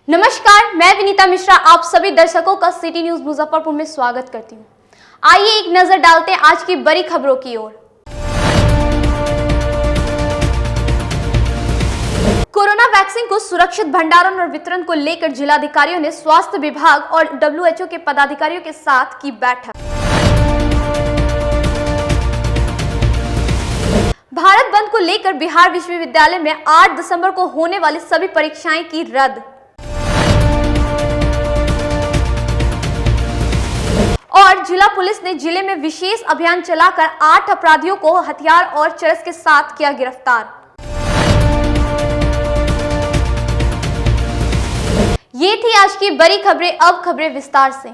नमस्कार, मैं विनीता मिश्रा आप सभी दर्शकों का सिटी न्यूज मुजफ्फरपुर में स्वागत करती हूँ। आइए एक नजर डालते हैं आज की बड़ी खबरों की ओर। कोरोना वैक्सीन को सुरक्षित भंडारण और वितरण को लेकर जिलाधिकारियों ने स्वास्थ्य विभाग और WHO के पदाधिकारियों के साथ की बैठक। भारत बंद को लेकर बिहार विश्वविद्यालय में 8 दिसंबर को होने वाली सभी परीक्षाएं की रद्द। और जिला पुलिस ने जिले में विशेष अभियान चलाकर 8 अपराधियों को हथियार और चरस के साथ किया गिरफ्तार। ये थी आज की बड़ी खबरें। अब खबरें विस्तार से।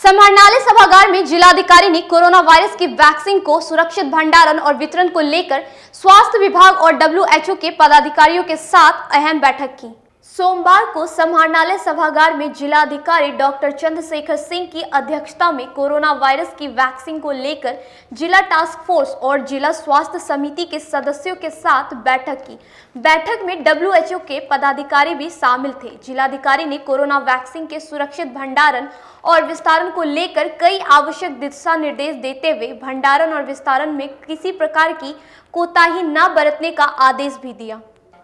समाहरणालय सभागार में जिलाधिकारी ने कोरोना वायरस की वैक्सीन को सुरक्षित भंडारण और वितरण को लेकर स्वास्थ्य विभाग और WHO के पदाधिकारियों के साथ अहम बैठक की। सोमवार को समाहरणालय सभागार में जिलाधिकारी डॉक्टर चंद्रशेखर सिंह की अध्यक्षता में कोरोना वायरस की वैक्सीन को लेकर जिला टास्क फोर्स और जिला स्वास्थ्य समिति के सदस्यों के साथ बैठक की। बैठक में WHO के पदाधिकारी भी शामिल थे। जिलाधिकारी ने कोरोना वैक्सीन के सुरक्षित भंडारण और विस्तारण को लेकर कई आवश्यक दिशा निर्देश देते हुए भंडारण और विस्तारण में किसी प्रकार की कोताही न बरतने का आदेश भी दिया।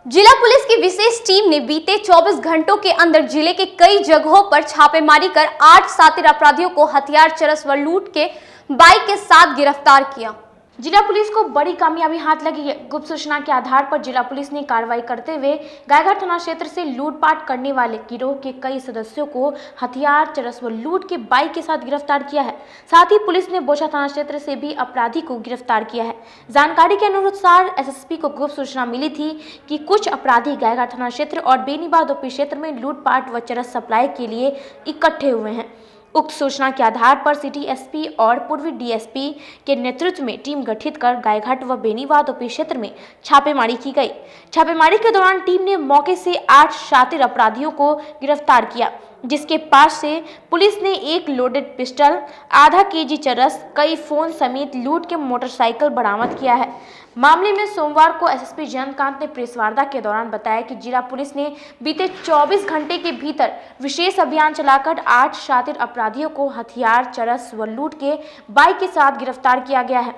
जिला पुलिस की विशेष टीम ने बीते 24 घंटों के अंदर जिले के कई जगहों पर छापेमारी कर 8 शातिर अपराधियों को हथियार, चरस व लूट के बाइक के साथ गिरफ्तार किया। जिला पुलिस को बड़ी कामयाबी हाथ लगी है। गुप्त सूचना के आधार पर जिला पुलिस ने कार्रवाई करते हुए गायघाट थाना क्षेत्र से लूटपाट करने वाले गिरोह के कई सदस्यों को हथियार, चरस व लूट के बाइक के साथ गिरफ्तार किया है। साथ ही पुलिस ने बोचा थाना क्षेत्र से भी अपराधी को गिरफ्तार किया है। जानकारी के अनुसार SSP को गुप्त सूचना मिली थी कि कुछ अपराधी गायघाट थाना क्षेत्र और बेनीबाद OP क्षेत्र में लूटपाट व चरस सप्लाई के लिए इकट्ठे हुए हैं। उक्त सूचना के आधार पर सिटी SP और पूर्वी DSP के नेतृत्व में टीम गठित कर गायघाट व बेनीबाद OP क्षेत्र में छापेमारी की गई। छापेमारी के दौरान टीम ने मौके से 8 शातिर अपराधियों को गिरफ्तार किया, जिसके पास से पुलिस ने एक लोडेड पिस्टल, आधा kg चरस, कई फोन समेत लूट के मोटरसाइकिल बरामद किया है। मामले में सोमवार को SSP जयंतकांत ने प्रेस वार्ता के दौरान बताया कि जिला पुलिस ने बीते 24 घंटे के भीतर विशेष अभियान चलाकर 8 शातिर अपराधियों को हथियार, चरस व लूट के बाइक के साथ गिरफ्तार किया गया है।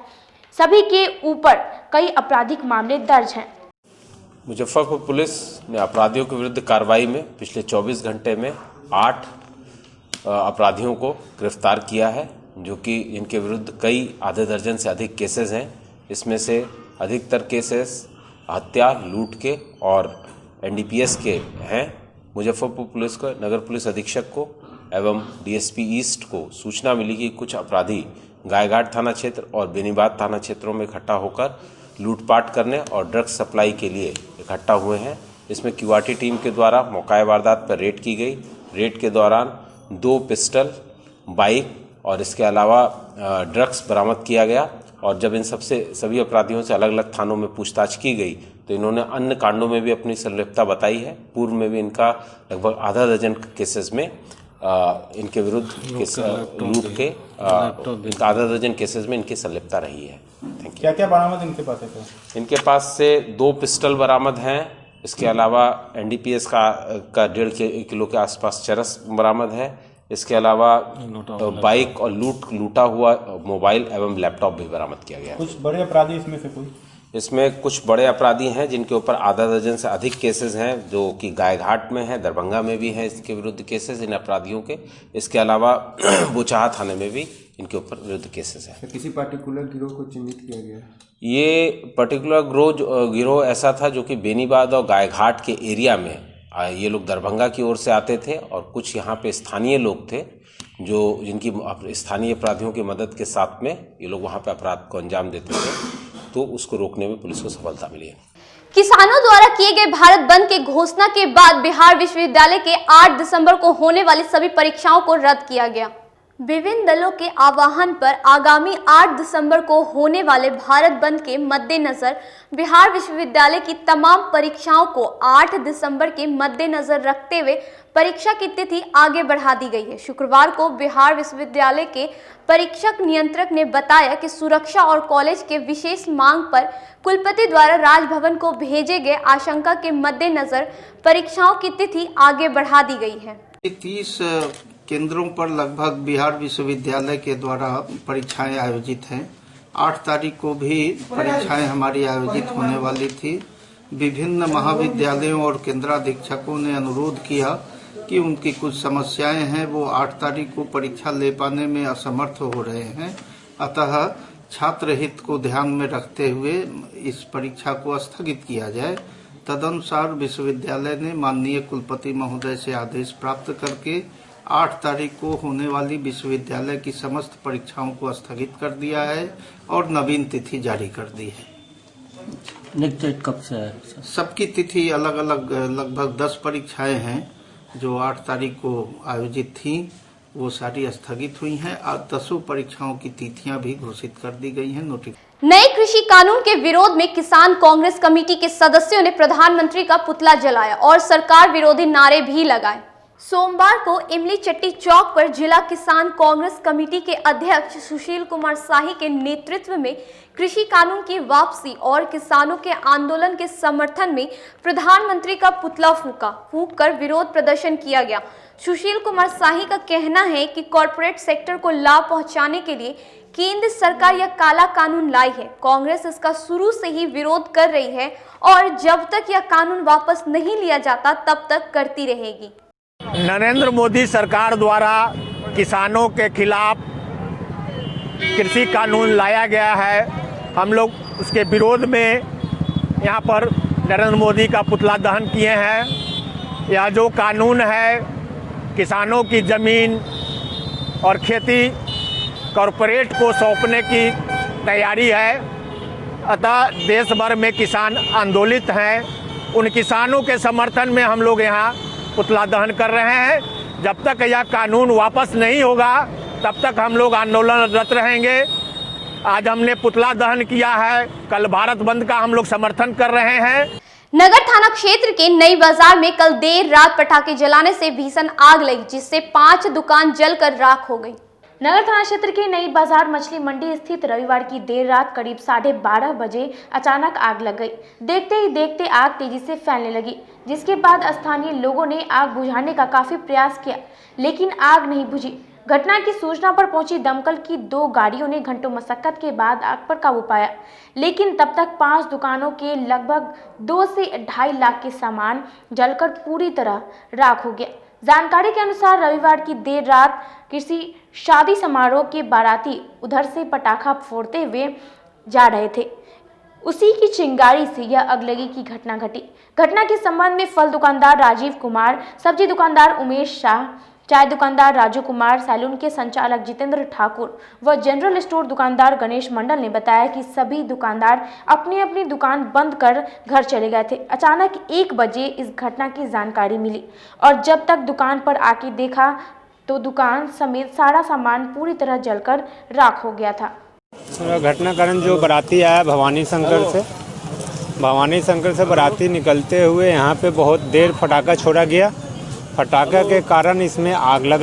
सभी के ऊपर कई आपराधिक मामले दर्ज हैं। मुजफ्फरपुर पुलिस ने अपराधियों के विरुद्ध कार्रवाई में पिछले 24 घंटे में 8 अपराधियों को गिरफ्तार किया है, जो कि इनके विरुद्ध कई आधे दर्जन से अधिक केसेस हैं। इसमें से अधिकतर केसेस हत्या, लूट के और NDPS के हैं। मुजफ्फरपुर पुलिस को, नगर पुलिस अधीक्षक को एवं DSP ईस्ट को सूचना मिली कि कुछ अपराधी गायघाट थाना क्षेत्र और बेनीबाद थाना क्षेत्रों में इकट्ठा होकर लूटपाट करने और ड्रग्स सप्लाई के लिए इकट्ठा हुए हैं। इसमें QRT टीम के द्वारा मौका वारदात पर रेड की गई। रेड के दौरान 2 पिस्टल, बाइक और इसके अलावा ड्रग्स बरामद किया गया। और जब इन सभी अपराधियों से अलग अलग थानों में पूछताछ की गई तो इन्होंने अन्य कांडों में भी अपनी संलिप्तता बताई है। पूर्व में भी इनका लगभग आधा दर्जन केसेस में इनके विरुद्ध लूट के आधा दर्जन केसेस में इनकी संलिप्तता रही है। Thank you. क्या क्या बरामद इनके पास है? इनके पास से 2 पिस्टल बरामद हैं। इसके अलावा NDPS का 1.5 किलो के आसपास चरस बरामद है। इसके अलावा बाइक और लूटा हुआ मोबाइल एवं लैपटॉप भी बरामद किया गया। कुछ बड़े अपराधी इसमें से कोई? इसमें कुछ बड़े अपराधी हैं जिनके ऊपर आधा दर्जन से अधिक केसेस हैं, जो कि गायघाट में है, दरभंगा में भी है इसके विरुद्ध केसेस इन अपराधियों के। इसके अलावा बोचाहा थाने में भी इनके ऊपर विरुद्ध केसेस हैं। किसी पार्टिकुलर गिरोह को चिन्हित किया गया? ये पर्टिकुलर गिरोह ऐसा था जो कि बेनीबाद और गायघाट के एरिया में ये लोग दरभंगा की ओर से आते थे और कुछ यहाँ पे स्थानीय लोग थे जो जिनकी स्थानीय अपराधियों की मदद के साथ में ये लोग वहाँ पे अपराध को अंजाम देते थे, तो उसको रोकने में पुलिस को सफलता मिली है। किसानों द्वारा किए गए भारत बंद के घोषणा के बाद बिहार विश्वविद्यालय के 8 दिसंबर को होने वाली सभी परीक्षाओं को रद्द किया गया। विभिन्न दलों के आह्वान पर आगामी 8 दिसंबर को होने वाले भारत बंद के मद्देनजर बिहार विश्वविद्यालय की तमाम परीक्षाओं को 8 दिसंबर के मद्देनजर रखते हुए परीक्षा की तिथि आगे बढ़ा दी गई है। शुक्रवार को बिहार विश्वविद्यालय के परीक्षक नियंत्रक ने बताया कि सुरक्षा और कॉलेज के विशेष मांग पर कुलपति द्वारा राजभवन को भेजे गए आशंका के मद्देनजर परीक्षाओं की तिथि आगे बढ़ा दी गई है। 30 केंद्रों पर लगभग बिहार विश्वविद्यालय के द्वारा परीक्षाएं आयोजित हैं। 8 तारीख को भी परीक्षाएं हमारी आयोजित होने वाली थी। विभिन्न महाविद्यालयों और केंद्राधीक्षकों ने अनुरोध किया कि उनकी कुछ समस्याएं हैं, वो 8 तारीख को परीक्षा ले पाने में असमर्थ हो रहे हैं। अतः छात्र हित को ध्यान में रखते हुए इस परीक्षा को स्थगित किया जाए। तदनुसार विश्वविद्यालय ने माननीय कुलपति महोदय से आदेश प्राप्त करके 8 तारीख को होने वाली विश्वविद्यालय की समस्त परीक्षाओं को स्थगित कर दिया है और नवीन तिथि जारी कर दी है। नेक्स्ट डेट कब से है? सबकी तिथि अलग अलग, लगभग 10 परीक्षाएं हैं जो 8 तारीख को आयोजित थी, वो सारी स्थगित हुई हैं और 10 परीक्षाओं की तिथियां भी घोषित कर दी गई हैं। नए कृषि कानून के विरोध में किसान कांग्रेस कमेटी के सदस्यों ने प्रधानमंत्री का पुतला जलाया और सरकार विरोधी नारे भी लगाए। सोमवार को इमली चट्टी चौक पर जिला किसान कांग्रेस कमेटी के अध्यक्ष सुशील कुमार शाही के नेतृत्व में कृषि कानून की वापसी और किसानों के आंदोलन के समर्थन में प्रधानमंत्री का पुतला फूंक कर विरोध प्रदर्शन किया गया। सुशील कुमार शाही का कहना है कि कॉरपोरेट सेक्टर को लाभ पहुंचाने के लिए केंद्र सरकार यह काला कानून लाई है। कांग्रेस इसका शुरू से ही विरोध कर रही है और जब तक यह कानून वापस नहीं लिया जाता तब तक करती रहेगी। नरेंद्र मोदी सरकार द्वारा किसानों के खिलाफ कृषि कानून लाया गया है। हम लोग उसके विरोध में यहाँ पर नरेंद्र मोदी का पुतला दहन किए हैं। यह जो कानून है किसानों की ज़मीन और खेती कॉरपोरेट को सौंपने की तैयारी है। अतः देश भर में किसान आंदोलित हैं। उन किसानों के समर्थन में हम लोग यहाँ पुतला दहन कर रहे हैं। जब तक यह कानून वापस नहीं होगा तब तक हम लोग आंदोलनरत रहेंगे। आज हमने पुतला दहन किया है, कल भारत बंद का हम लोग समर्थन कर रहे हैं। नगर थाना क्षेत्र के नई बाजार में कल देर रात पटाखे जलाने से भीषण आग लगी, जिससे 5 दुकान जलकर राख हो गई। नगर थाना क्षेत्र के नई बाजार मछली मंडी स्थित रविवार की देर रात करीब 12:30 बजे अचानक आग लग गई। देखते ही देखते आग तेजी से फैलने लगी, जिसके बाद स्थानीय लोगों ने आग बुझाने का काफी प्रयास किया, लेकिन आग नहीं बुझी। घटना की सूचना पर पहुंची दमकल की 2 गाड़ियों ने घंटों मशक्कत के बाद आग पर काबू पाया, लेकिन तब तक 5 दुकानों के लगभग 2 से 2.5 लाख के सामान जलकर पूरी तरह राख हो गया। जानकारी के अनुसार रविवार की देर रात किसी शादी समारोह के बाराती उधर से पटाखा फोड़ते हुए जा रहे थे, उसी की चिंगारी से यह अगलगी की घटना घटी। घटना के संबंध में फल दुकानदार राजीव कुमार, सब्जी दुकानदार उमेश शाह, चाय दुकानदार राजू कुमार, सैलून के संचालक जितेंद्र ठाकुर व जनरल स्टोर दुकानदार गणेश मंडल ने बताया कि सभी दुकानदार अपनी अपनी दुकान बंद कर घर चले गए थे। अचानक 1 बजे इस घटना की जानकारी मिली और जब तक दुकान पर आके देखा तो दुकान समेत सारा सामान पूरी तरह जलकर राख हो गया था। घटनाक्रम जो बाराती आया भवानी शंकर से बाराती निकलते हुए यहाँ पे बहुत देर पटाखा छोड़ा गया। पटाखा के कारण इसमें आग लग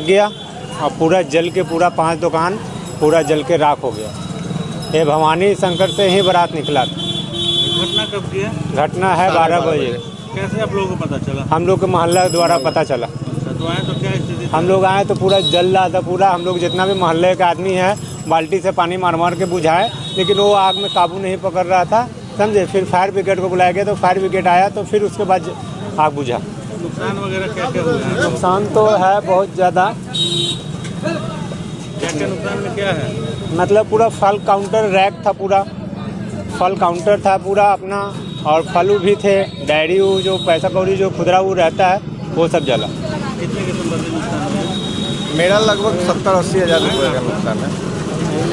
गया और पूरा जल के पूरा 5 दुकान पूरा जल के राख हो गया। ये भवानी शंकर से ही बारात निकला था। घटना कब की है? घटना है 12 बजे। कैसे आप लोगों को पता चला? हम लोग के मोहल्ला द्वारा पता चला। तो आए तो क्या स्थिति? हम लोग आए तो पूरा जल रहा था पूरा। हम लोग जितना भी मोहल्ले का आदमी है बाल्टी से पानी मार के बुझाए, लेकिन वो आग में काबू नहीं पकड़ रहा था, समझे। फिर फायर ब्रिगेड को बुलाया गया तो फायर ब्रिगेड आया तो फिर उसके बाद आग बुझा। नुकसान वगैरह क्या क्या हुआ है? नुकसान तो है बहुत ज़्यादा। क्या नुकसान में क्या है? मतलब पूरा फल काउंटर रैक था, पूरा फल काउंटर था पूरा अपना, और फलू भी थे, डायरी जो पैसा कौड़ी जो खुदरा वो रहता है वो सब जला। कितने के संबंध में नुकसान हुआ? मेरा लगभग 70-80 हज़ार रुपये का नुकसान है।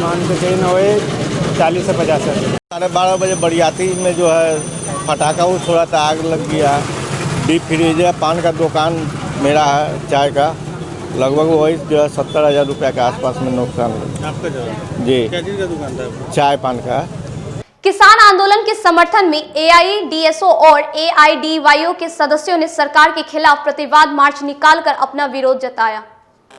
मान के कहीं हुए 40 से 50 हज़ार। 12:30 बजे बरियाती में जो है पटाखा वो थोड़ा सा आग लग गया। डीप फ्रिज है, पान का दुकान मेरा है चाय का, लगभग वही जो है 70,000 रुपये के आसपास में नुकसान हुआ। आपका जगह? जी। क्या चीज़ का दुकान था? चाय पान का। किसान आंदोलन के समर्थन में एआईडीएसओ और एआईडीवाईओ के सदस्यों ने सरकार के खिलाफ प्रतिवाद मार्च निकालकर अपना विरोध जताया।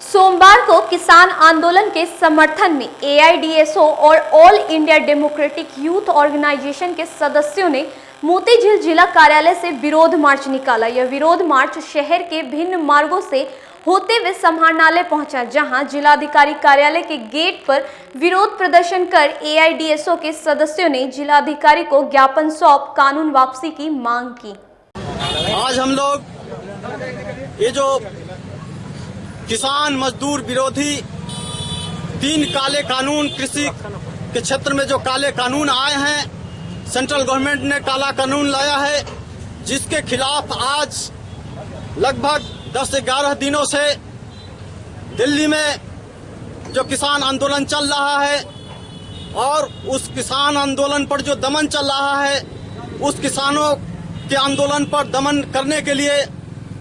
सोमवार को किसान आंदोलन के समर्थन में एआईडीएसओ और all India democratic youth organisation के सदस्यों ने मोतीझील जिला कार्यालय से विरोध मार्च निकाला। यह विरोध मार्च शहर के भिन्न मार्गों से होते हुए समाहरणालय पहुंचा, जहां जिलाधिकारी कार्यालय के गेट पर विरोध प्रदर्शन कर एआईडीएसओ के सदस्यों ने जिलाधिकारी को ज्ञापन सौंप कानून वापसी की मांग की। आज हम लोग ये जो किसान मजदूर विरोधी 3 काले कानून, कृषि के क्षेत्र में जो काले कानून आए हैं, सेंट्रल गवर्नमेंट ने काला कानून लाया है, जिसके खिलाफ आज लगभग 10-11 दिनों से दिल्ली में जो किसान आंदोलन चल रहा है और उस किसान आंदोलन पर जो दमन चल रहा है, उस किसानों के आंदोलन पर दमन करने के लिए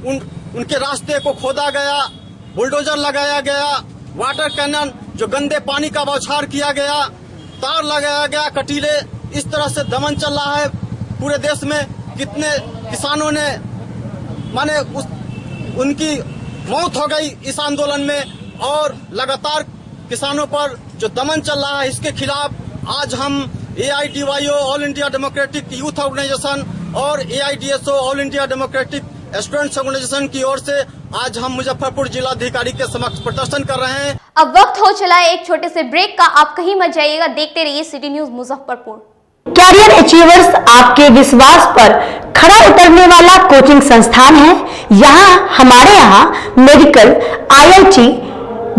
उनके रास्ते को खोदा गया, बुलडोजर लगाया गया, वाटर कैनन जो गंदे पानी का बौछार किया गया, तार लगाया गया, कटीले, इस तरह से दमन चल रहा है पूरे देश में। कितने किसानों ने माने उनकी मौत हो गई इस आंदोलन में, और लगातार किसानों पर जो दमन चल रहा है, इसके खिलाफ आज हम AIDYO all India democratic youth organisation और AIDSO all India democratic students organisation की ओर से आज हम मुजफ्फरपुर जिलाधिकारी के समक्ष प्रदर्शन कर रहे हैं। अब वक्त हो चला है एक छोटे से ब्रेक का। आप कहीं मत जाइएगा, देखते रहिए city news Muzaffarpur. Career achievers आपके विश्वास पर खरा उतरने वाला कोचिंग संस्थान है। हमारे यहाँ मेडिकल, आईआईटी,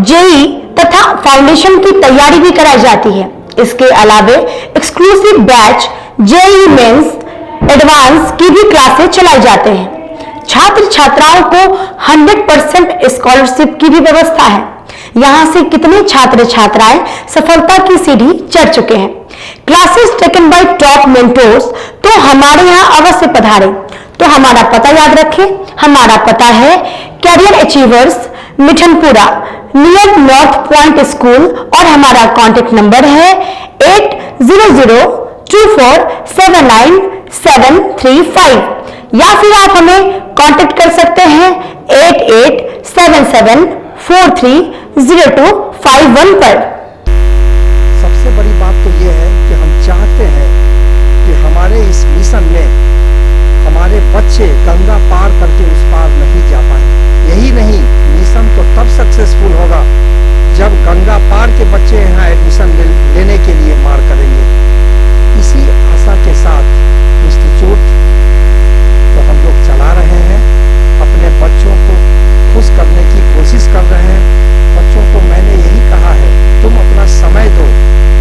जेई तथा फाउंडेशन की तैयारी भी कराई जाती है। इसके अलावे exclusive batch JEE mains, advance की भी क्लासेस चलाई जाते हैं। छात्र छात्राओं को 100% स्कॉलरशिप की भी व्यवस्था है। यहाँ से कितने छात्र छात्राएं सफलता की सीढ़ी चढ़ चुके हैं। Classes taken by top mentors, तो हमारे यहाँ अवश्य पधारें। तो हमारा पता याद रखें, हमारा पता है career achievers, Mithanpura, near north point school, और हमारा कॉन्टेक्ट नंबर है 8002479735, या फिर आप हमें कांटेक्ट कर सकते हैं 8877430251 पर। सबसे बड़ी बात तो ये है कि हम चाहते हैं कि हमारे इस मिशन में हमारे बच्चे गंगा पार करके उस पार नहीं जा पाए। यही नहीं, मिशन तो तब सक्सेसफुल होगा जब गंगा पार के बच्चे यहाँ एडमिशन लेने के लिए मार करेंगे। इसी आशा के साथ इंस्टीट्यूट तो हम लोग चला रहे हैं, अपने बच्चों को खुश करने की कोशिश कर रहे हैं। बच्चों को मैंने यही कहा है, तुम अपना समय दो,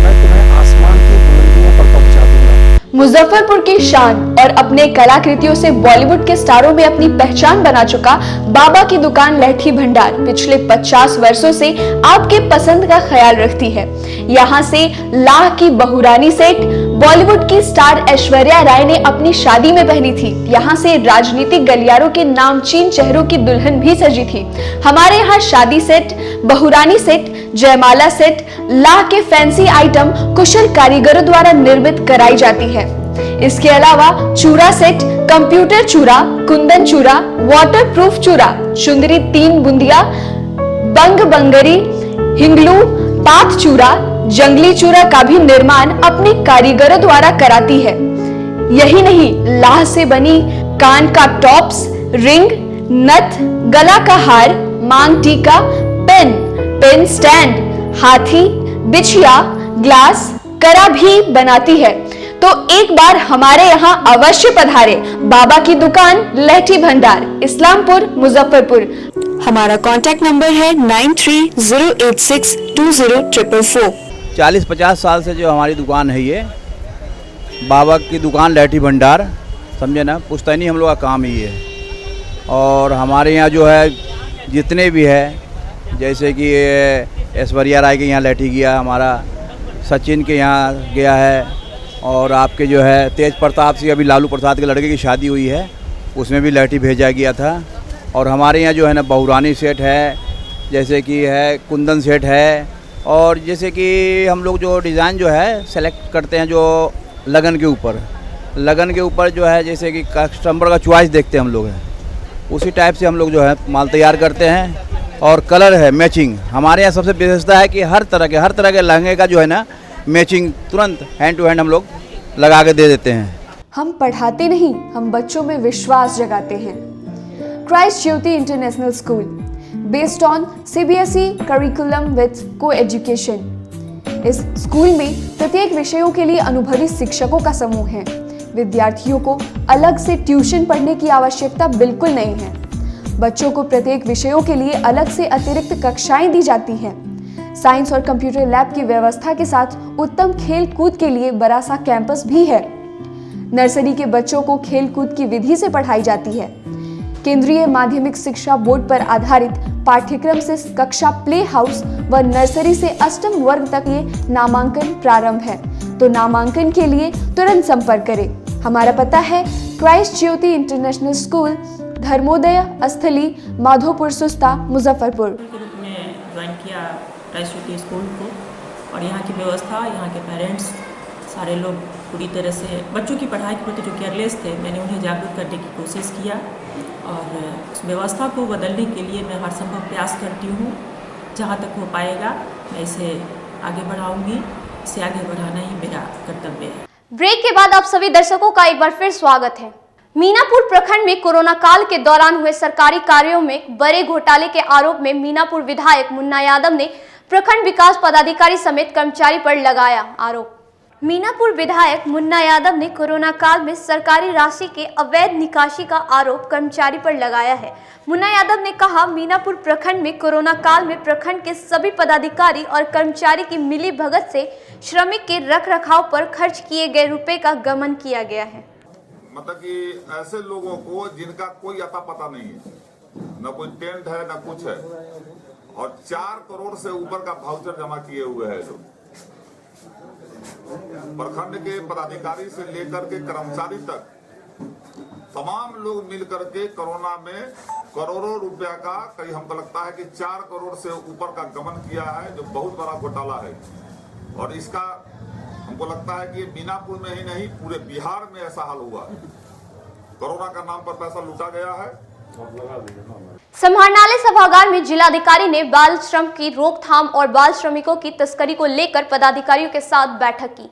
मैं तुम्हें आसमान की बुलंदियों पर पहुंचा दूंगा। मुजफ्फरपुर की शान और अपने कलाकृतियों से बॉलीवुड के स्टारों में अपनी पहचान बना चुका बाबा की दुकान लहठी भंडार पिछले 50 वर्षों से आपके पसंद का ख्याल रखती है। यहाँ से लाह की बहुरानी सेट बॉलीवुड की स्टार ऐश्वर्या राय ने अपनी शादी में पहनी थी। यहाँ से राजनीतिक गलियारों के नामचीन चेहरों की दुल्हन भी सजी थी। हमारे यहाँ शादी सेट, बहुरानी सेट, जयमाला सेट, लाह के फैंसी आइटम कुशल कारीगरों द्वारा निर्मित कराई जाती है। इसके अलावा चूड़ा सेट, कंप्यूटर चूड़ा, कुंदन चूड़ा, वाटरप्रूफ चूड़ा, चुंदरी 3 बुंदिया, बंग बंगरी, हिंगलू, पात चूड़ा, जंगली चूड़ा का भी निर्माण अपने कारीगरों द्वारा कराती है। यही नहीं, लाह से बनी कान का टॉप्स, रिंग, नथ, गला का हार, मांग टीका, पेन स्टैंड, हाथी, बिछिया, ग्लास, करा भी बनाती है। तो एक बार हमारे यहाँ अवश्य पधारे। बाबा की दुकान लहठी भंडार, इस्लामपुर, मुजफ्फरपुर। हमारा कॉन्टैक्ट नंबर है 9308620444। 40-50 साल से जो हमारी दुकान है, ये बाबा की दुकान लहठी भंडार, समझे ना, पुश्तैनी हम लोग का काम ही है। और हमारे यहाँ जो है जितने भी है, जैसे कि ऐश्वर्या राय के यहाँ लहठी गया, हमारा सचिन के यहाँ गया है, और आपके जो है तेज प्रताप सिंह, अभी लालू प्रसाद के लड़के की शादी हुई है, उसमें भी लहठी भेजा गया था। और हमारे यहाँ जो है ना बहुरानी सेट है, जैसे कि है कुंदन सेट है, और जैसे कि हम लोग जो डिज़ाइन जो है सेलेक्ट करते हैं, जो लगन के ऊपर जो है जैसे कि कस्टमर का चॉइस देखते हैं हम लोग हैं, उसी टाइप से हम लोग जो है माल तैयार करते हैं। और कलर है मैचिंग, हमारे यहाँ सबसे विशेषता है कि हर तरह के लहंगे का जो है ना मैचिंग तुरंत हैंड टू हैंड हम लोग लगा के दे देते हैं। हम पढ़ाते नहीं, हम बच्चों में विश्वास जगाते हैं। Christ Jyoti international school, based on CBSE curriculum with coeducation. इस स्कूल में प्रत्येक विषयों के लिए अनुभवी शिक्षकों का समूह है। विद्यार्थियों को अलग से ट्यूशन पढ़ने की आवश्यकता बिल्कुल नहीं है। बच्चों को प्रत्येक विषयों के लिए अलग से अतिरिक्त कक्षाएं दी जाती हैं। साइंस और कंप्यूटर लैब की व्यवस्था के साथ उत्तम खेल कूद के लिए बड़ा सा कैंपस भी है। नर्सरी के बच्चों को खेल कूद की विधि से पढ़ाई जाती है। केंद्रीय माध्यमिक शिक्षा बोर्ड पर आधारित पाठ्यक्रम से कक्षा प्ले हाउस व नर्सरी से अष्टम वर्ग तक ये नामांकन प्रारंभ है, तो नामांकन के लिए तुरंत संपर्क करें। हमारा पता है Christ Jyoti international school, Dharmodaya स्थली, माधोपुर सुस्ता, मुजफ्फरपुर। के रूप में ज्वाइन किया क्राइस्ट ज्योति स्कूल को, और यहाँ की व्यवस्था, यहाँ के पेरेंट्स सारे लोग पूरी तरह से बच्चों की पढ़ाई के प्रति जो केयरलेस थे, मैंने उन्हें जागरूक करने की कोशिश किया और उस व्यवस्था को बदलने के लिए मैं हर संभव प्रयास करती हूँ। जहाँ तक हो पाएगा मैं इसे आगे बढ़ाऊंगी, इसे आगे बढ़ाना ही मेरा कर्तव्य है। ब्रेक के बाद आप सभी दर्शकों का एक बार फिर स्वागत है। मीनापुर प्रखंड में कोरोना काल के दौरान हुए सरकारी कार्यों में बड़े घोटाले के आरोप में मीनापुर विधायक मुन्ना यादव ने प्रखंड विकास पदाधिकारी समेत कर्मचारी पर लगाया आरोप। मीनापुर विधायक मुन्ना यादव ने कोरोना काल में सरकारी राशि के अवैध निकासी का आरोप कर्मचारी पर लगाया है। मुन्ना यादव ने कहा, मीनापुर प्रखंड में कोरोना काल में प्रखंड के सभी पदाधिकारी और कर्मचारी की मिली भगत से श्रमिक के रखरखाव पर खर्च किए गए रुपए का गमन किया गया है। मतलब कि ऐसे लोगों को जिनका कोई अता पता नहीं है, न कोई टेंट है न कुछ है, और 4 करोड़ से ऊपर का वाउचर जमा किए हुए हैं लोग। प्रखंड के पदाधिकारी से लेकर के कर्मचारी तक तमाम लोग मिलकर के कोरोना में करोड़ों रुपया का, कहीं हमको लगता है कि 4 करोड़ से ऊपर का गमन किया है, जो बहुत बड़ा घोटाला है। और इसका हमको लगता है कि मीनापुर में ही नहीं, पूरे बिहार में ऐसा हाल हुआ है। कोरोना का नाम पर पैसा लूटा गया है। समाहरणालय सभागार में जिलाधिकारी ने बाल श्रम की रोकथाम और बाल श्रमिकों की तस्करी को लेकर पदाधिकारियों के साथ बैठक की।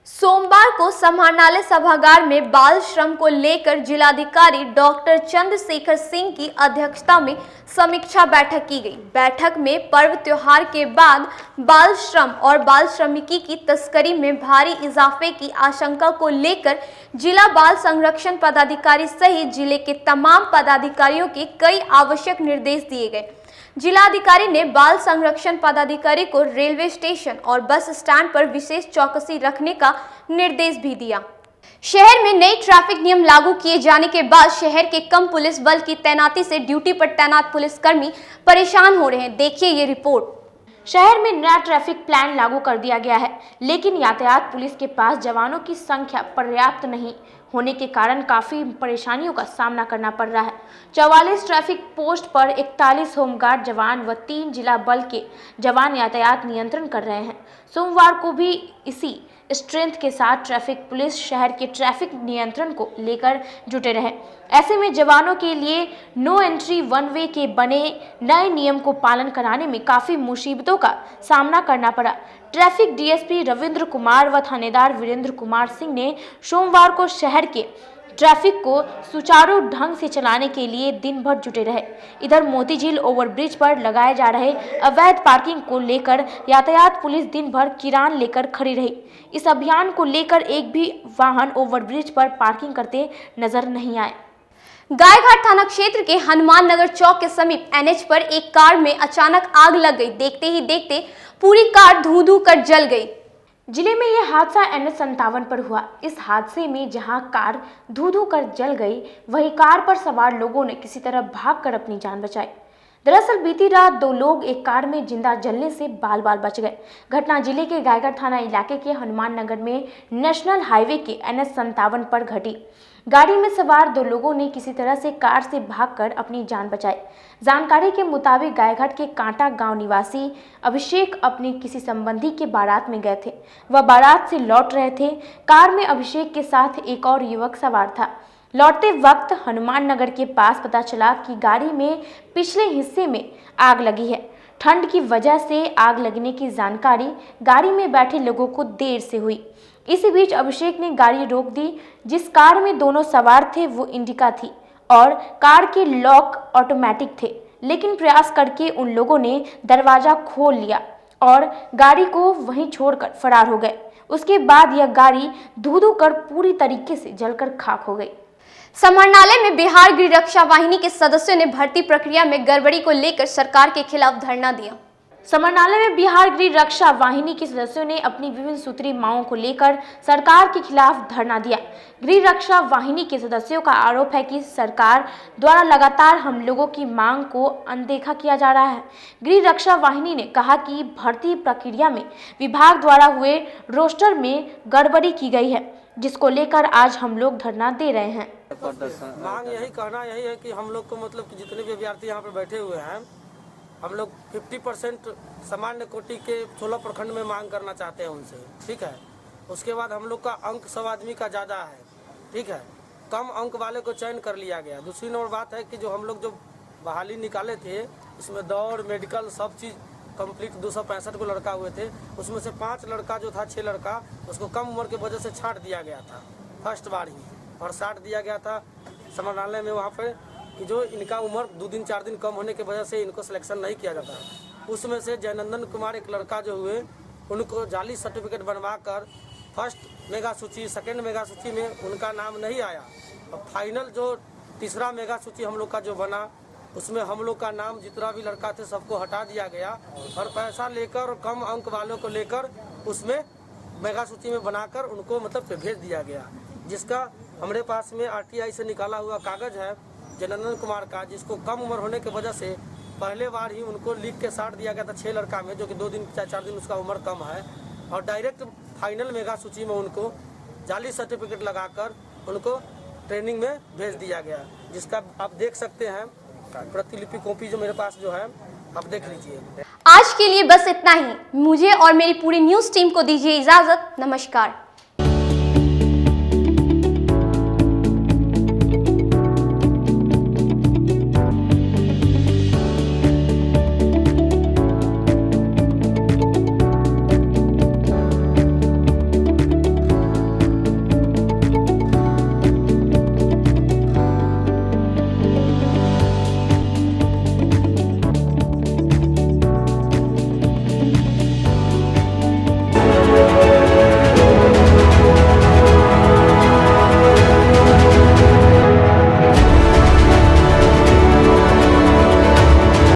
सोमवार को समाहरणालय सभागार में बाल श्रम को लेकर जिलाधिकारी डॉक्टर चंद्रशेखर सिंह की अध्यक्षता में समीक्षा बैठक की गई। बैठक में पर्व त्योहार के बाद बाल श्रम और बाल श्रमिकी की तस्करी में भारी इजाफे की आशंका को लेकर जिला बाल संरक्षण पदाधिकारी सहित जिले के तमाम पदाधिकारियों के कई आवश्यक निर्देश दिए गए। जिलाधिकारी ने बाल संरक्षण पदाधिकारी को रेलवे स्टेशन और बस स्टैंड पर विशेष चौकसी रखने का निर्देश भी दिया। शहर में नए ट्रैफिक नियम लागू किए जाने के बाद शहर के कम पुलिस बल की तैनाती से ड्यूटी पर तैनात पुलिसकर्मी परेशान हो रहे हैं। देखिए ये रिपोर्ट। शहर में नया ट्रैफिक प्लान लागू कर दिया गया है, लेकिन यातायात पुलिस के पास जवानों की संख्या पर्याप्त नहीं होने के कारण काफ़ी परेशानियों का सामना करना पड़ रहा है। 44 ट्रैफिक पोस्ट पर 41 होमगार्ड जवान व 3 जिला बल के जवान यातायात नियंत्रण कर रहे हैं। सोमवार को भी इसी स्ट्रेंथ के साथ ट्रैफिक पुलिस शहर के ट्रैफिक नियंत्रण को लेकर जुटे रहे। ऐसे में जवानों के लिए नो एंट्री वन वे के बने नए नियम को पालन कराने में काफ़ी मुसीबतों का सामना करना पड़ा। ट्रैफिक डीएसपी रविंद्र कुमार व थानेदार वीरेंद्र कुमार सिंह ने सोमवार को शहर के ट्रैफिक को सुचारू ढंग से चलाने के लिए दिन भर जुटे रहे। इधर मोती झील ओवरब्रिज पर लगाए जा रहे अवैध पार्किंग को लेकर यातायात पुलिस दिन भर किरान लेकर खड़ी रही। इस अभियान को लेकर एक भी वाहन ओवरब्रिज पर पार्किंग करते नजर नहीं आए। गायघाट थाना क्षेत्र के हनुमान नगर चौक के समीप एनएच पर एक कार में अचानक आग लग गई। देखते ही देखते पूरी कार धू-धू कर जल गई। जिले में यह हादसा NH57 पर हुआ। इस हादसे में जहां कार धू-धू कर जल गई, वहीं कार पर सवार लोगों ने किसी तरह भागकर अपनी जान बचाई। दरअसल बीती रात 2 लोग एक कार में जिंदा जलने से बाल बाल बच गए। घटना जिले के गायघाट थाना इलाके के हनुमान नगर में नेशनल हाईवे के NH 57 पर घटी। गाड़ी में सवार 2 लोगों ने किसी तरह से कार से भागकर अपनी जान बचाई। जानकारी के मुताबिक गायघाट के कांटा गांव निवासी अभिषेक अपने किसी संबंधी के बारात में गए थे। वह बारात से लौट रहे थे। कार में अभिषेक के साथ एक और युवक सवार था। लौटते वक्त हनुमान नगर के पास पता चला कि गाड़ी में पिछले हिस्से में आग लगी है। ठंड की वजह से आग लगने की जानकारी गाड़ी में बैठे लोगों को देर से हुई। इसी बीच अभिषेक ने गाड़ी रोक दी। जिस कार में दोनों सवार थे वो इंडिका थी और कार के लॉक ऑटोमेटिक थे, लेकिन प्रयास करके उन लोगों ने दरवाजा खोल लिया और गाड़ी को वहीं छोड़कर फरार हो गए। उसके बाद यह गाड़ी धू-धू कर पूरी तरीके से जलकर खाक हो गई। समाहरणालय में बिहार गृह रक्षा वाहिनी के सदस्यों ने भर्ती प्रक्रिया में गड़बड़ी को लेकर सरकार के खिलाफ धरना दिया। समाहरणालय में बिहार गृह रक्षा वाहिनी के सदस्यों ने अपनी विभिन्न सूत्री मांगों को लेकर सरकार के खिलाफ धरना दिया। गृह रक्षा वाहिनी के सदस्यों का आरोप है कि सरकार द्वारा लगातार हम लोगों की मांग को अनदेखा किया जा रहा है। गृह रक्षा वाहिनी ने कहा कि भर्ती प्रक्रिया में विभाग द्वारा हुए रोस्टर में गड़बड़ी की गई है, जिसको लेकर आज हम लोग धरना दे रहे हैं। मांग कहना यही है कि हम लोग को मतलब कि जितने भी अभ्यर्थी यहाँ पे बैठे हुए हैं, हम लोग 50% सामान्य कोटि के 16 प्रखंड में मांग करना चाहते हैं उनसे, ठीक है। उसके बाद हम लोग का अंक 100 आदमी का ज़्यादा है, ठीक है। कम अंक वाले को चयन कर लिया गया। दूसरी नंबर बात है कि जो हम लोग जो बहाली निकाले थे, इसमें दौड़, मेडिकल सब चीज़ कंप्लीट 265 को लड़का हुए थे। उसमें से 5 लड़का जो था, 6 लड़का उसको कम उम्र की वजह से छांट दिया गया था फर्स्ट बार ही, और 60 दिया गया था समाहरणालय में वहाँ पे कि जो इनका उम्र 2 दिन 4 दिन कम होने की वजह से इनको सिलेक्शन नहीं किया जाता। उसमें से जयनंदन कुमार एक लड़का जो हुए, उनको जाली सर्टिफिकेट बनवा कर फर्स्ट मेगा सूची, सेकेंड मेगा सूची में उनका नाम नहीं आया। और फाइनल जो तीसरा मेगा सूची हम लोग का जो बना, उसमें हम लोग का नाम जितना भी लड़का थे सबको हटा दिया गया और पैसा लेकर और कम अंक वालों को लेकर उसमें मेगा सूची में बनाकर उनको मतलब भेज दिया गया। जिसका हमारे पास में RTI से निकाला हुआ कागज़ है जयनंदन कुमार का, जिसको कम उम्र होने की वजह से पहले बार ही उनको लिख के 60 दिया गया था 6 लड़का में, जो कि 2 दिन 4 दिन उसका उम्र कम है, और डायरेक्ट फाइनल मेगा सूची में उनको जाली सर्टिफिकेट लगाकर उनको ट्रेनिंग में भेज दिया गया। जिसका आप देख सकते हैं प्रतिलिपि कॉपी जो मेरे पास जो है, आप देख लीजिए। आज के लिए बस इतना ही। मुझे और मेरी पूरी न्यूज़ टीम को दीजिए इजाजत। नमस्कार।